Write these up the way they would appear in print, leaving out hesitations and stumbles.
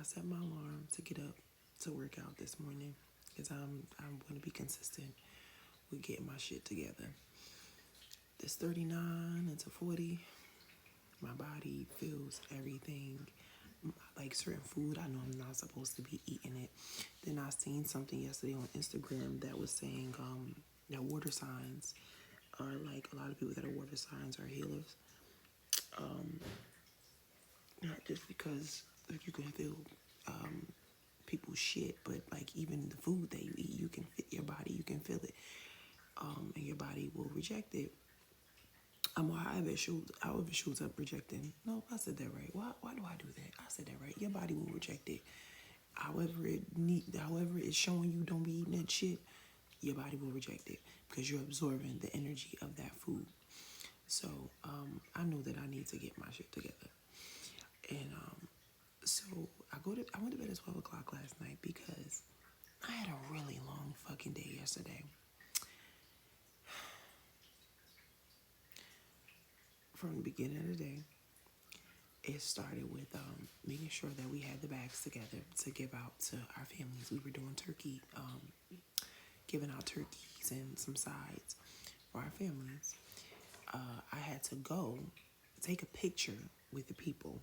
I set my alarm to get up to work out this morning because I'm going to be consistent with getting my shit together. This 39 into 40, my body feels everything. Like certain food, I know I'm not supposed to be eating it. Then I seen something yesterday on Instagram that was saying that water signs are like a lot of people that are water signs are healers. Not just because like you can feel people's shit, but like even the food that you eat, you can fit your body, you can feel it, and your body will reject it. However it shows up rejecting. No, I said that right. Why do I do that? I said that right. Your body will reject it. However it's showing you don't be eating that shit, your body will reject it because you're absorbing the energy of that food. So I know that I need to get my shit together. And so I went to bed at 12 o'clock last night because I had a really long fucking day yesterday. From the beginning of the day, it started with making sure that we had the bags together to give out to our families. We were doing turkey, giving out turkeys and some sides for our families. I had to go take a picture with the people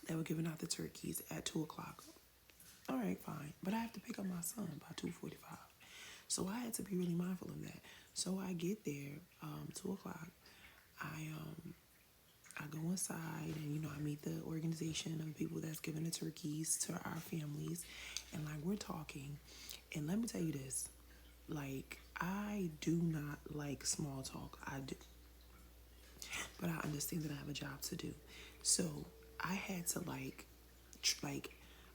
that were giving out the turkeys at 2 o'clock. All right, fine, but I have to pick up my son by 2:45, so I had to be really mindful of that. So I get there 2 o'clock. I I go inside and I meet the organization of people that's giving the turkeys to our families, and like we're talking, and let me tell you this, like I do not like small talk. I do, but I understand that I have a job to do, so I had to like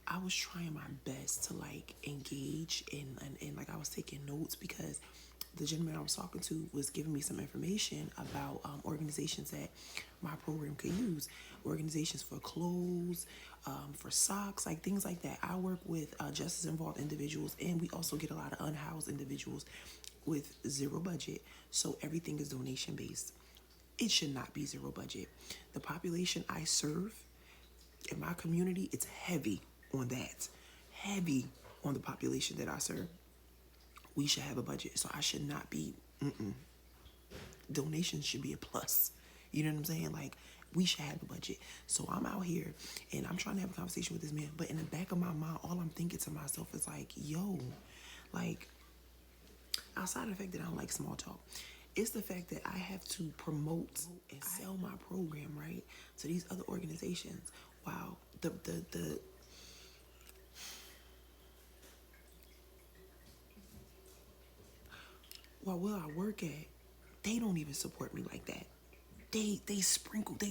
I was trying my best to like engage and like I was taking notes because the gentleman I was talking to was giving me some information about organizations that my program could use, organizations for clothes, for socks, like things like that. I work with justice involved individuals, and we also get a lot of unhoused individuals with zero budget, so everything is donation based. It should not be zero budget. The population I serve in my community, it's heavy on that. Heavy on the population that I serve. We should have a budget. So I should not be, donations should be a plus. You know what I'm saying? Like, we should have a budget. So I'm out here and I'm trying to have a conversation with this man. But in the back of my mind, all I'm thinking to myself is like, yo, like, outside of the fact that I don't like small talk, it's the fact that I have to promote and sell my program, right, to these other organizations. Wow, the while where I work at, they don't even support me like that. They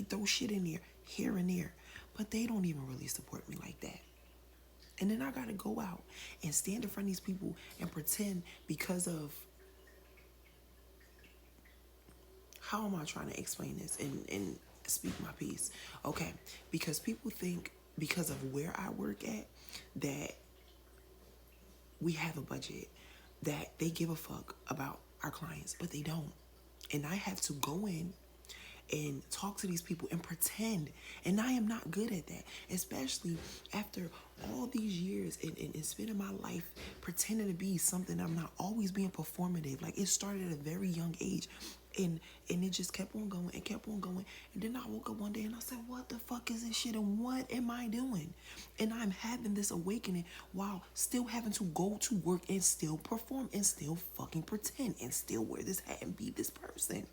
throw shit in there here and there, but they don't even really support me like that. And then I gotta go out and stand in front of these people and pretend because of how am I trying to explain this and speak my piece? Okay, because people think because of where I work at that we have a budget, that they give a fuck about our clients, but they don't. And I have to go in and talk to these people and pretend. And I am not good at that, especially after all these years and spending my life pretending to be something I'm not, always being performative. Like it started at a very young age. And it just kept on going and kept on going. And then I woke up one day and I said, what the fuck is this shit and what am I doing? And I'm having this awakening while still having to go to work and still perform and still fucking pretend and still wear this hat and be this person.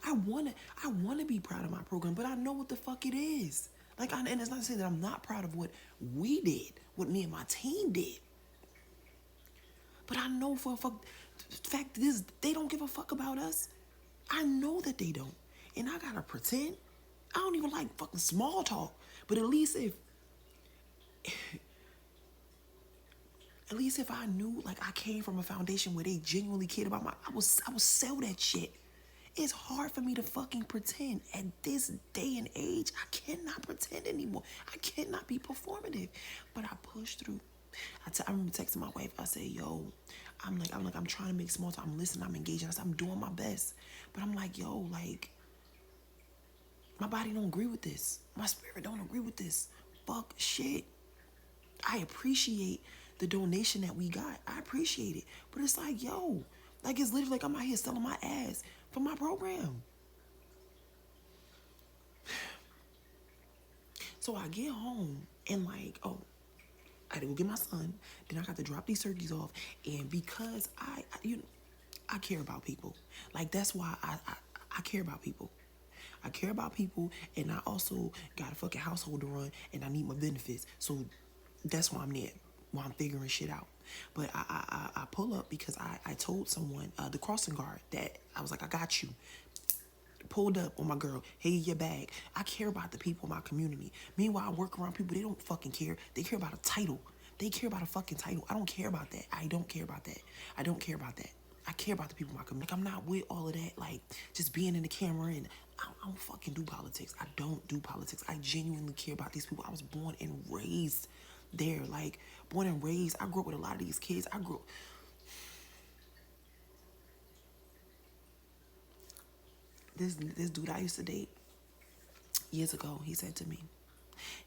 I wanna be proud of my program, but I know what the fuck it is. And it's not to say that I'm not proud of what we did, what me and my team did. But I know for a fact is they don't give a fuck about us. I know that they don't, and I gotta pretend. I don't even like fucking small talk. But at least if I knew like I came from a foundation where they genuinely cared about I would sell that shit. It's hard for me to fucking pretend. At this day and age, I cannot pretend anymore. I cannot be performative. But I push through. I remember texting my wife. I say, yo, I'm trying to make small talk. I'm listening. I'm engaging. I said, I'm doing my best. But I'm like, yo, like, my body don't agree with this. My spirit don't agree with this. fuck shit. I appreciate the donation that we got. I appreciate it. But it's like, yo, like it's literally like I'm out here selling my ass for my program. So I get home and like, oh, I had to go get my son. Then I got to drop these turkeys off. And because I care about people. Like that's why I care about people. I care about people, and I also got a fucking household to run, and I need my benefits. So that's why I'm there, while I'm figuring shit out. But I pull up because I told someone, the crossing guard, that I was like, I got you. Pulled up on my girl, hey, your bag. I care about the people in my community. Meanwhile, I work around people, they don't fucking care. They care about a title. They care about a fucking title. I don't care about that. I don't care about that. I don't care about that. I care about the people in my community. Like, I'm not with all of that, like, just being in the camera, and I don't fucking do politics. I don't do politics. I genuinely care about these people. I was born and raised there. Like, born and raised. I grew up with a lot of these kids. This dude I used to date years ago, he said to me,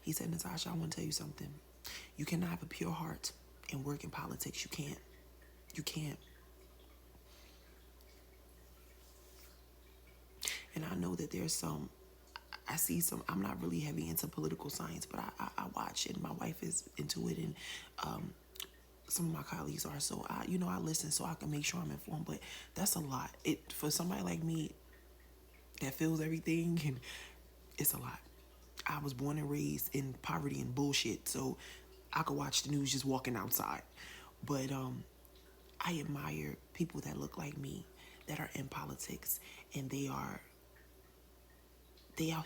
he said, Natasha, I want to tell you something. You cannot have a pure heart and work in politics. You can't. You can't. And I know that I see some, I'm not really heavy into political science, but I watch it. My wife is into it, and some of my colleagues are. So I listen so I can make sure I'm informed. But that's a lot. For somebody like me that feels everything, and it's a lot. I was born and raised in poverty and bullshit, so I could watch the news just walking outside. But I admire people that look like me, that are in politics, and they out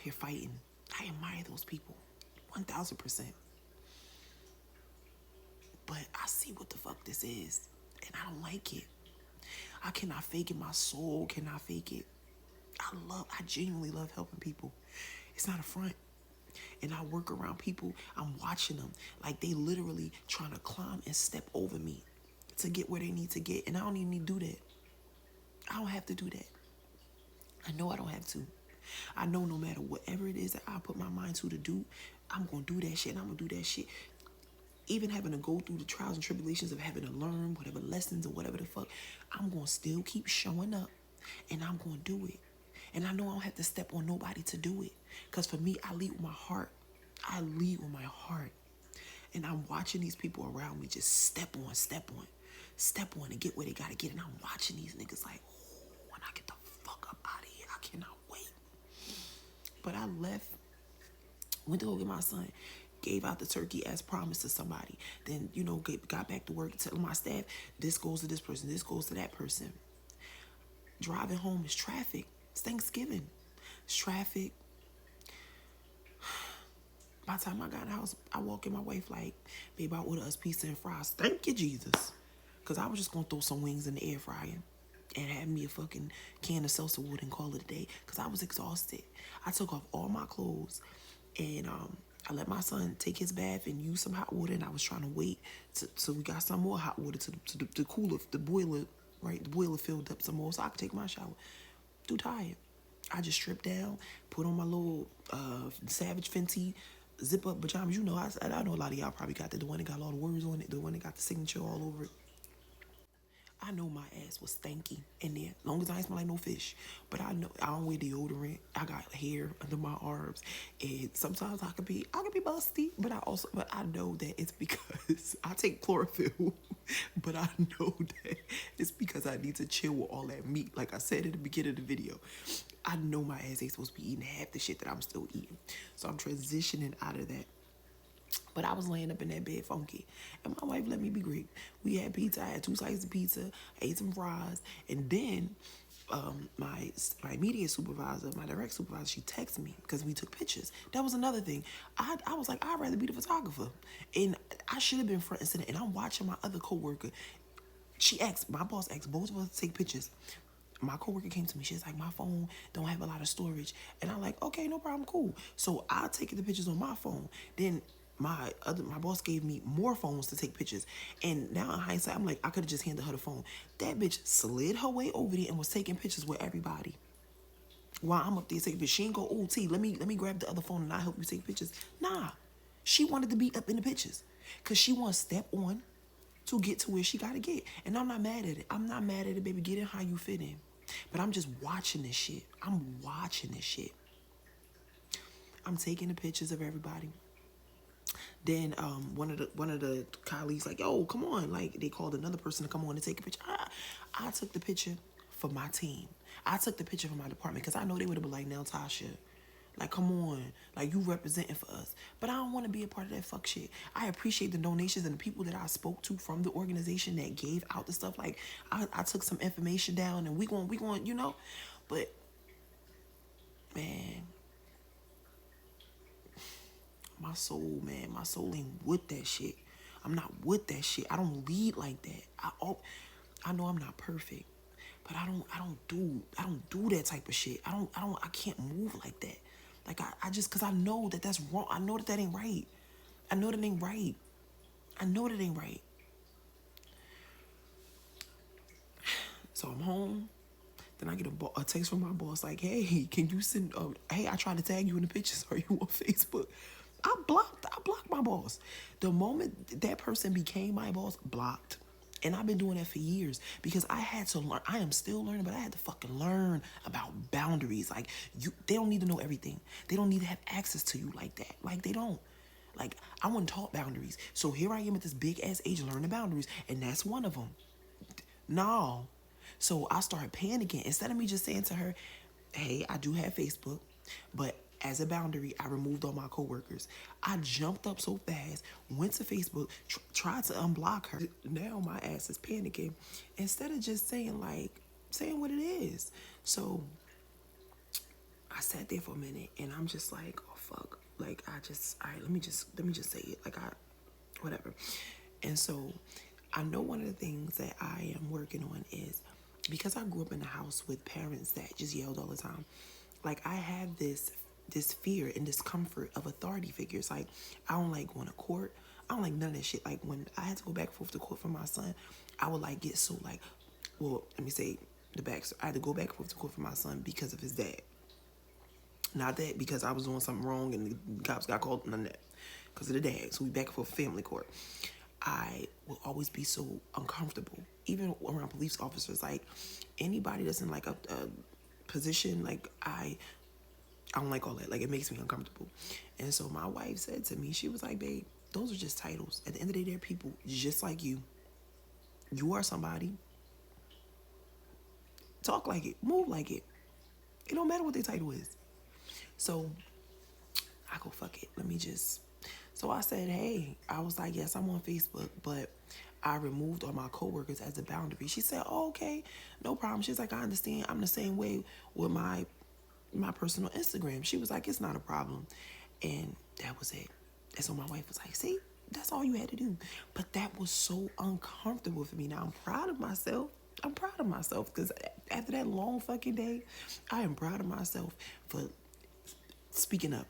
here fighting. I admire those people, 1,000%. But I see what the fuck this is, and I don't like it. I cannot fake it. My soul cannot fake it. I genuinely love helping people. It's not a front. And I work around people, I'm watching them like they literally trying to climb and step over me to get where they need to get. And I don't even need to do that. I don't have to do that. I know I don't have to. I know no matter whatever it is that I put my mind to do, I'm going to do that shit, and I'm going to do that shit. Even having to go through the trials and tribulations of having to learn whatever lessons or whatever the fuck, I'm going to still keep showing up, and I'm going to do it. And I know I don't have to step on nobody to do it. Because for me, I lead with my heart. I lead with my heart. And I'm watching these people around me just step on, and get where they got to get. And I'm watching these niggas like, oh, when I get the fuck up out of here, I cannot wait. But I left, went to go get my son, gave out the turkey as promised to somebody. Then, got back to work, telling my staff, this goes to this person, this goes to that person. Driving home is traffic. It's Thanksgiving. It's traffic. By the time I got in the house, I walk in, my wife like, babe, I ordered us pizza and fries. Thank you, Jesus. Because I was just going to throw some wings in the air fryer and have me a fucking can of salsa wood and call it a day. Because I was exhausted. I took off all my clothes, and I let my son take his bath and use some hot water, and I was trying to wait so we got some more hot water to the cooler, the boiler, right? The boiler filled up some more so I could take my shower. Too tired. I just stripped down, put on my little Savage Fenty zip-up pajamas. I know a lot of y'all probably got the one that got all the words on it, the one that got the signature all over it. I know my ass was stanky in there, as long as I ain't smell like no fish. But I know I don't wear deodorant. I got hair under my arms, and sometimes I could be busty. But I know that it's because I take chlorophyll. But I know that it's because I need to chill with all that meat. Like I said at the beginning of the video, I know my ass ain't supposed to be eating half the shit that I'm still eating. So I'm transitioning out of that. But I was laying up in that bed funky, and my wife let me be great. We had pizza. I had 2 slices of pizza, ate some fries, and then my immediate supervisor, my direct supervisor, she texted me because we took pictures. That was another thing. I was like, I'd rather be the photographer, and I should have been front and center. And I'm watching my other coworker. My boss asked both of us to take pictures. My coworker came to me. She's like, my phone don't have a lot of storage, and I'm like, okay, no problem, cool. So I'll take the pictures on my phone. Then my boss gave me more phones to take pictures, and now in hindsight, I'm like, I could have just handed her the phone. That bitch slid her way over there and was taking pictures with everybody while I'm up there taking pictures. She ain't go, oh, T, let me grab the other phone and I'll help you take pictures. Nah, She wanted to be up in the pictures because she wants to step on to get to where she got to get. And I'm not mad at it. I'm not mad at it, baby. Get in how you fit in. But I'm just watching this shit. I'm watching this shit. I'm taking the pictures of everybody. Then one of the colleagues like, yo, come on. Like, they called another person to come on and take a picture. I took the picture for my team. I took the picture for my department because I know they would have been like, now, Tasha, like, come on. Like, you representing for us. But I don't want to be a part of that fuck shit. I appreciate the donations and the people that I spoke to from the organization that gave out the stuff. Like, I took some information down and we going, you know. But, man, my soul ain't with that shit. I'm not with that shit. I don't lead like that. I know I'm not perfect, but I don't do that type of shit. I can't move like that. Like, I just, cause I know that that's wrong. I know that ain't right. I know that ain't right. I know that ain't right. So I'm home. Then I get a text from my boss like, hey, can you send, hey, I tried to tag you in the pictures. Are you on Facebook? I blocked my boss. The moment that person became my boss, blocked. And I've been doing that for years because I had to learn. I am still learning, but I had to fucking learn about boundaries. Like, they don't need to know everything. They don't need to have access to you like that. Like, they don't. Like, I wasn't taught boundaries. So here I am at this big ass age learning boundaries, and that's one of them. No. So I started panicking. Instead of me just saying to her, hey, I do have Facebook, but as a boundary, I removed all my coworkers. I jumped up so fast, went to Facebook, tried to unblock her. Now my ass is panicking. Instead of just saying what it is. So I sat there for a minute and I'm just like, oh fuck. Like, all right, let me just say it. Like, whatever. And so I know one of the things that I am working on is, because I grew up in a house with parents that just yelled all the time, like, I have this fear and discomfort of authority figures. Like, I don't like going to court. I don't like none of that shit. Like, when I had to go back and forth to court for my son, I would like get so like, well, let me say the back. I had to go back and forth to court for my son because of his dad. Not that because I was doing something wrong and the cops got called, none of that. Because of the dad. So we back and forth family court. I will always be so uncomfortable, even around police officers. Like, anybody that's in like a position, like, I don't like all that. Like, it makes me uncomfortable. And so my wife said to me, she was like, babe, those are just titles. At the end of the day, they're people just like you. You are somebody. Talk like it. Move like it. It don't matter what their title is. So I go, fuck it. So I said, hey, I was like, yes, I'm on Facebook, but I removed all my coworkers as a boundary. She said, oh, okay, no problem. She's like, I understand. I'm the same way with my personal Instagram. She was like, it's not a problem. And that was it. And so my wife was like, see, that's all you had to do. But that was so uncomfortable for me. Now, I'm proud of myself. Because after that long fucking day, I am proud of myself for speaking up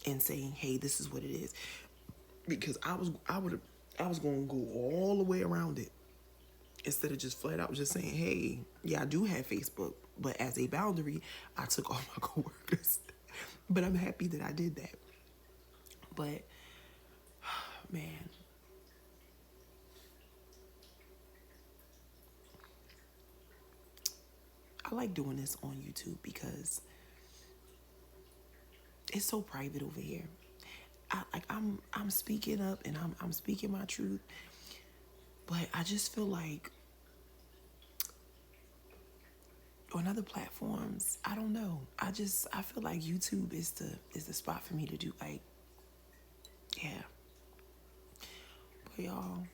and saying, hey, this is what it is. Because I was going to go all the way around it instead of just flat out just saying, hey, yeah, I do have Facebook, but as a boundary, I took all my coworkers. But I'm happy that I did that. But, man, I like doing this on YouTube because it's so private over here. I'm speaking up and I'm speaking my truth, but I just feel like on other platforms, I don't know. I feel like YouTube is the spot for me to do, like, yeah. But y'all,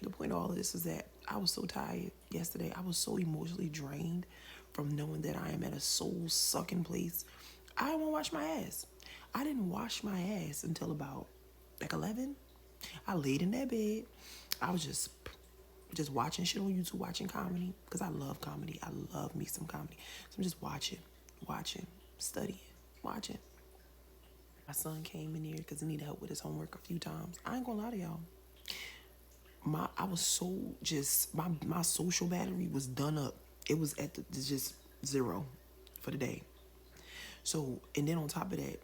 the point of all of this is that I was so tired yesterday. I was so emotionally drained from knowing that I am at a soul-sucking place. I didn't want to wash my ass. I didn't wash my ass until about like 11. I laid in that bed. I was just watching shit on YouTube, watching comedy, because I love comedy. I love me some comedy. So I'm just watching, studying, watching. My son came in here because he needed help with his homework a few times. I ain't gonna lie to y'all. I was so just, my social battery was done up. It was at just zero for the day. So, and then on top of that,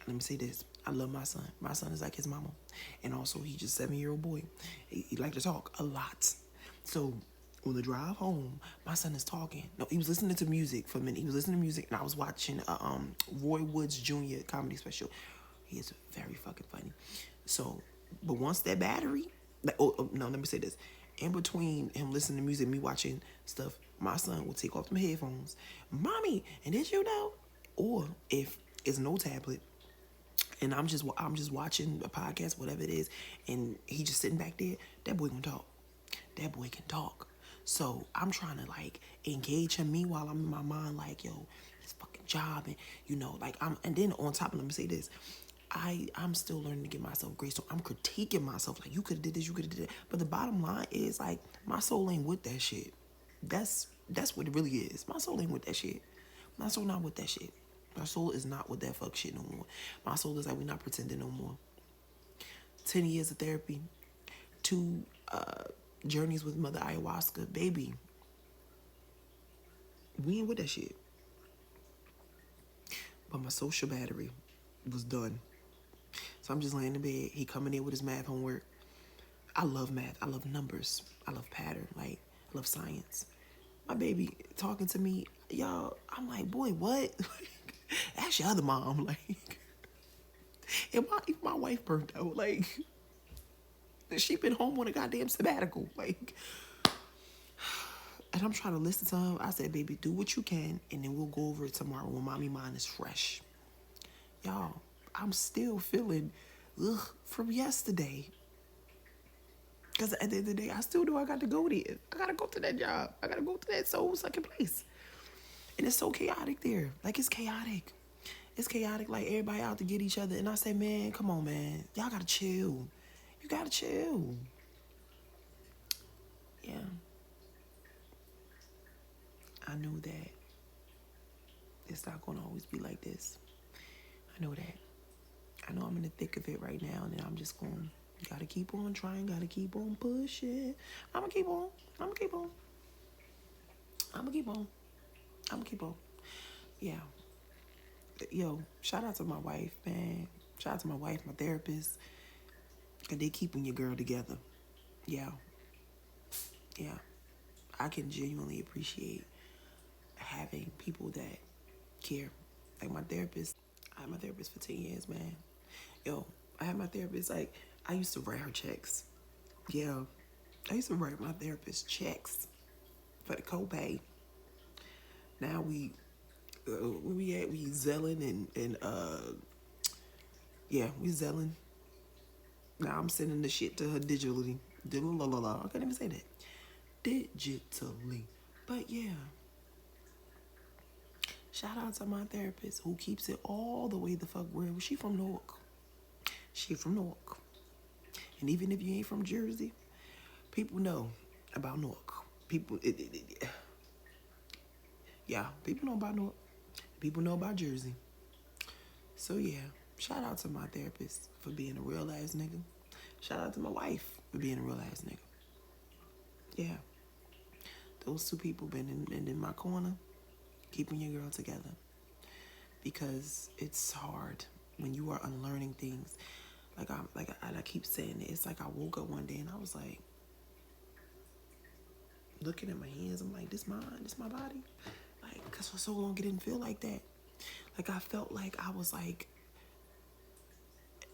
let me say this. I love my son. My son is like his mama. And also, he's just a 7-year-old boy. He like to talk a lot. So on the drive home, my son is talking. No, he was listening to music for a minute. He was listening to music, and I was watching a Roy Woods Jr. comedy special. He is very fucking funny. So, but once that battery, like, no, let me say this. In between him listening to music, me watching stuff, my son will take off them headphones. Mommy, and did you know? Or if it's no tablet, and I'm just watching a podcast, whatever it is, and he just sitting back there, that boy can talk. That boy can talk. So I'm trying to like engage him. Meanwhile, I'm in my mind like, yo, this fucking job, and you know, like and then on top of, let me say this, I'm still learning to give myself grace. So I'm critiquing myself like, you could have did this, you could have did that. But the bottom line is like, my soul ain't with that shit. That's what it really is. My soul ain't with that shit. My soul not with that shit. My soul is not with that fuck shit no more. My soul is like, we not pretending no more. 10 years of therapy, 2 journeys with Mother Ayahuasca, baby. We ain't with that shit. But my social battery was done. So I'm just laying in bed. He coming in with his math homework. I love math. I love numbers. I love pattern. Like, I love science. My baby talking to me, y'all, I'm like, boy, what? That's your other mom. Like, if my wife burnt out, like, she been home on a goddamn sabbatical. Like, and I'm trying to listen to him. I said, baby, do what you can, and then we'll go over it tomorrow when mommy mind is fresh. Y'all, I'm still feeling from yesterday. Because at the end of the day, I still know I got to go there. I got to go to that job. I got to go to that soul-sucking place. And it's so chaotic there. Like, it's chaotic. It's chaotic, like everybody out to get each other. And I say, man, come on, man. Y'all got to chill. You got to chill. Yeah. I know that it's not going to always be like this. I know that. I know I'm in the thick of it right now, and then I'm just going, gotta keep on trying, gotta keep on pushing. I'm gonna keep on. Yeah. Yo, shout out to my wife, man. Shout out to my wife, my therapist. Cause they keeping your girl together. Yeah. Yeah. I can genuinely appreciate having people that care. Like my therapist. I had my therapist for 10 years, man. Yo, I had my therapist, like, I used to write her checks. Yeah. I used to write my therapist checks for the copay. Now we Zelling and yeah, we Zelling. Now I'm sending the shit to her digitally. I can't even say that. Digitally. But yeah. Shout out to my therapist who keeps it all the way the fuck real. She from Newark. And even if you ain't from Jersey, people know about Newark. People know about Newark. People know about Jersey. So yeah, shout out to my therapist for being a real ass nigga. Shout out to my wife for being a real ass nigga. Yeah. Those 2 people been in my corner, keeping your girl together. Because it's hard when you are unlearning things. I keep saying it. It's like I woke up one day and I was like, looking at my hands, I'm like, this mine? This my body? Like, because for so long it didn't feel like that. Like, I felt like I was like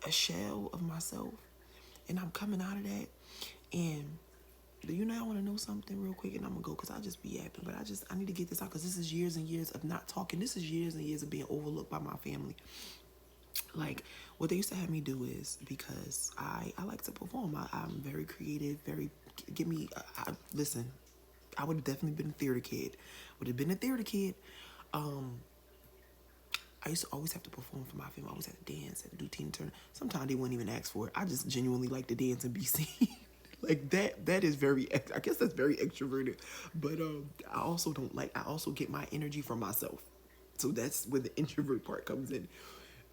a shell of myself. And I'm coming out of that. And do you know, I want to know something real quick, and I'm going to go because I just be yapping. But I need to get this out because this is years and years of not talking. This is years and years of being overlooked by my family. Like, what they used to have me do is, because I like to perform. I'm very creative, listen, I would have definitely been a theater kid. I used to always have to perform for my family. I always had to dance, had to do Tina Turner. Sometimes they wouldn't even ask for it. I just genuinely like to dance and be seen. Like that is very, I guess that's very extroverted. But I also get my energy from myself. So that's where the introvert part comes in.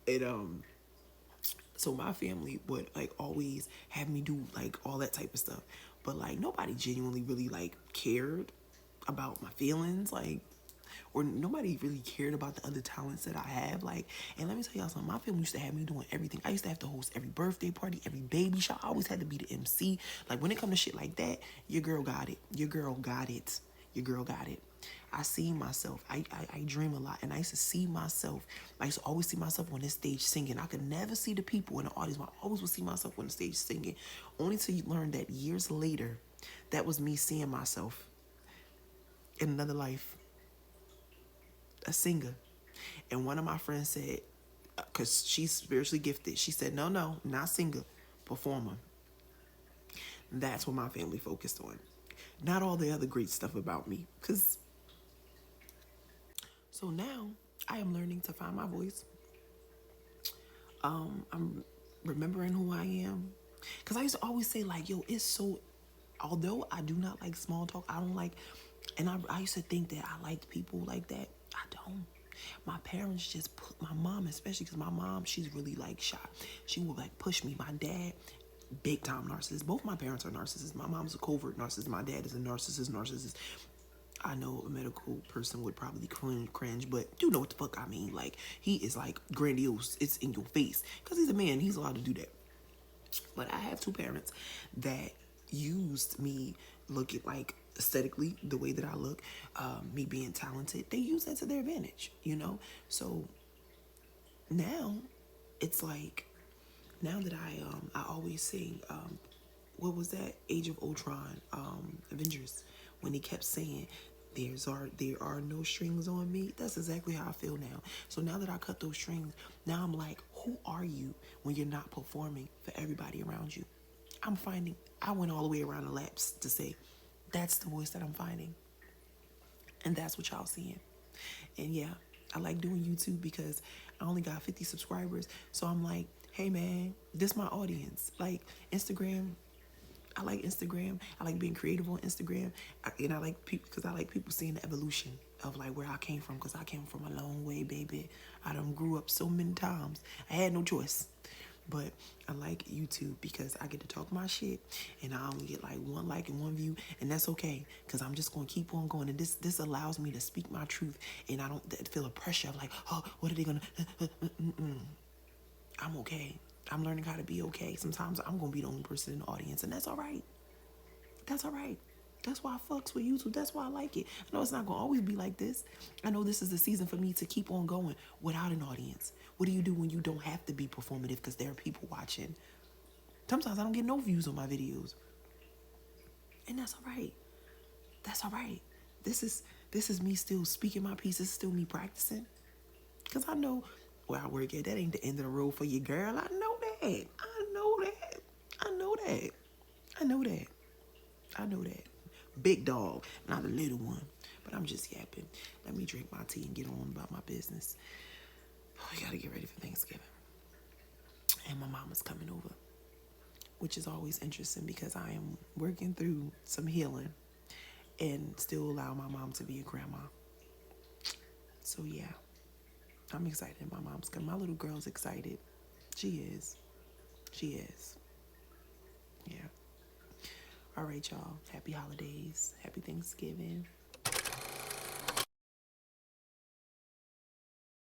And so my family would like always have me do like all that type of stuff. But like nobody genuinely really like cared about my feelings. Like or nobody really cared about the other talents that I have. Like, and let me tell y'all something, my family used to have me doing everything. I used to have to host every birthday party, every baby shower. I always had to be the MC. Like, when it come to shit like that, your girl got it. Your girl got it. Your girl got it. I see myself. I dream a lot, and I used to see myself. I used to always see myself on this stage singing. I could never see the people in the audience, but I always would see myself on the stage singing. Only till you learn that years later, that was me seeing myself in another life, a singer. And one of my friends said, because she's spiritually gifted, she said, no, not singer, performer. That's what my family focused on. Not all the other great stuff about me. So now I am learning to find my voice. I'm remembering who I am. Because I used to always say, like, yo, it's so, although I do not like small talk, I don't like, and I used to think that I liked people like that. I don't. My parents just put, my mom especially, because my mom, she's really like shy. She would like push me. My dad, big time narcissist. Both my parents are narcissists. My mom's a covert narcissist. My dad is a narcissist. I know a medical person would probably cringe, but you know what the fuck I mean. Like, he is like grandiose. It's in your face. Because he's a man. He's allowed to do that. But I have two parents that used me looking like aesthetically the way that I look, me being talented. They use that to their advantage, you know? So now it's like, now that I always sing, what was that? Age of Ultron, Avengers, when he kept saying, there are no strings on me. That's exactly how I feel now. So now that I cut those strings, now I'm like, who are you when you're not performing for everybody around you? I went all the way around the laps to say, that's the voice that I'm finding. And that's what y'all seeing. And yeah, I like doing YouTube because I only got 50 subscribers. So I'm like, hey man, this my audience. Like, Instagram, I like Instagram. I like being creative on Instagram. And I like people, because I like people seeing the evolution of like where I came from, because I came from a long way, baby. I done grew up so many times. I had no choice. But I like YouTube because I get to talk my shit, and I only get like one like and one view, and that's okay, because I'm just going to keep on going. And this allows me to speak my truth, and I don't feel a pressure of like, oh, what are they going to... I'm okay. I'm learning how to be okay. Sometimes I'm going to be the only person in the audience, and that's all right. That's all right. That's why I fucks with YouTube. That's why I like it. I know it's not going to always be like this. I know this is the season for me to keep on going without an audience. What do you do when you don't have to be performative because there are people watching? Sometimes I don't get no views on my videos. And that's all right. That's all right. This is me still speaking my piece. This is still me practicing. Because I know where I work at, that ain't the end of the road for you, girl. I know that. I know that. I know that. I know that. I know that. Big dog, not a little one. But I'm just yapping. Let me drink my tea and get on about my business. Oh, I gotta get ready for Thanksgiving. And my mama's coming over, which is always interesting because I am working through some healing and still allow my mom to be a grandma. So yeah, I'm excited. My mom's coming. My little girl's excited. She is. She is. Yeah. All right, y'all. Happy holidays. Happy Thanksgiving.